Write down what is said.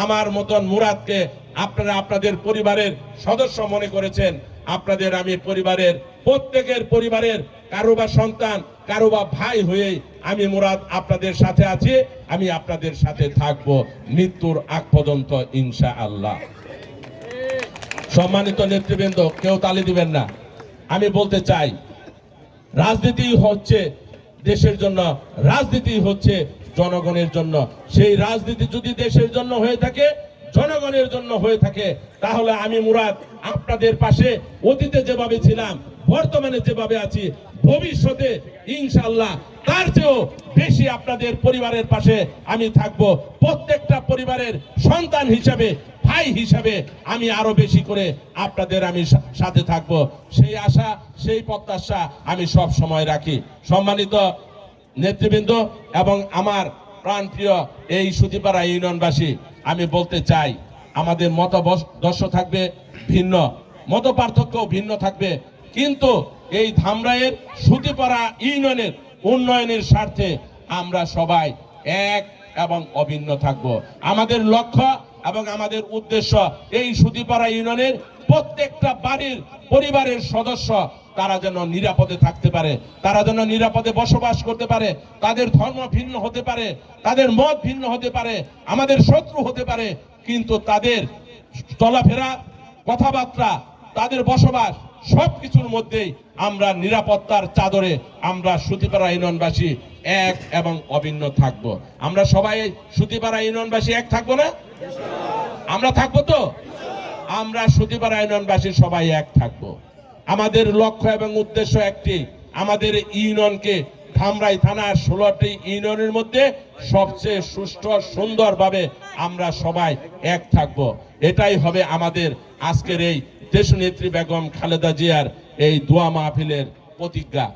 আমার মতন মুরাদকে আপনারা আপনাদের পরিবারের সদস্য মনে করেছেন। আপনাদের আমি পরিবারের প্রত্যেকের পরিবারের কারো বা সন্তান কারো বা ভাই হয়ে আমি মুরাদ আপনাদের সাথে আছি, আমি আপনাদের সাথে থাকবো মৃত্যুর আগ পর্যন্ত ইনশাআল্লাহ। সম্মানিত নেতৃবৃন্দ, কেউ তালি দিবেন না। আমি বলতে চাই, রাজনীতি হচ্ছে দেশের জন্য, রাজনীতি হচ্ছে জনগণের জন্য। সেই রাজনীতি যদি দেশের জন্য হয়ে থাকে, জনগণের জন্য হয়ে থাকে, তাহলে আমি মুরাদ আপনাদের পাশে অতীতে যেভাবে ছিলাম, বর্তমানে যেভাবে আছি, ভবিষ্যতে ইনশাআল্লাহ তার চেয়েও বেশি আপনাদের পরিবারের পাশে আমি থাকব। প্রত্যেকটা পরিবারের সন্তান হিসাবে, ভাই হিসাবে আমি আরো বেশি করে আপনাদের আমি সাথে থাকব। সেই আশা, সেই প্রত্যাশা আমি সব সময় রাখি। সম্মানিত নেতৃবৃন্দ এবং আমার প্রাণপ্রিয় এই সুতিপাড়া ইউনিয়নবাসী, আমি বলতে চাই, আমাদের মতাদর্শ থাকবে ভিন্ন, মত পার্থক্য ভিন্ন থাকবে, কিন্তু এই ধামরাইয়ের সুতিপাড়া ইউনিয়নের উন্নয়নের স্বার্থে আমরা সবাই এক এবং অভিন্ন থাকব। আমাদের লক্ষ্য এবং আমাদের উদ্দেশ্য এই সুতিপাড়া ইউনিয়নের প্রত্যেকটা বাড়ির পরিবারের সদস্য তারা যেন নিরাপদে থাকতে পারে, তারা যেন নিরাপদে বসবাস করতে পারে। তাদের ধর্ম ভিন্ন হতে পারে, তাদের মত ভিন্ন হতে পারে, আমাদের শত্রু হতে পারে, কিন্তু তাদের চলাফেরা, কথাবার্তা, তাদের বসবাস সবকিছুর মধ্যেই আমরা নিরাপত্তার চাদরে আমরা সুতিপাড়া ইউনিয়নবাসী এক এবং অভিন্ন থাকব। আমরা সবাই সুতিপাড়া ইউনিয়নবাসী এক থাকবো না? আমরা থাকবো তো? আমরা সুতিপাড়া ইউনিয়নবাসী সবাই এক থাকবো। আমাদের লক্ষ্য এবং উদ্দেশ্য একটি, আমাদের ইউনিয়নকে ধামরাই থানার 16টি ইউনিয়নের মধ্যে সবচেয়ে সুষ্ঠু সুন্দরভাবে আমরা সবাই এক থাকব। এটাই হবে আমাদের আজকের এই দেশনেত্রী বেগম খালেদা জিয়ার এই দোয়া মাহফিলের প্রতিজ্ঞা।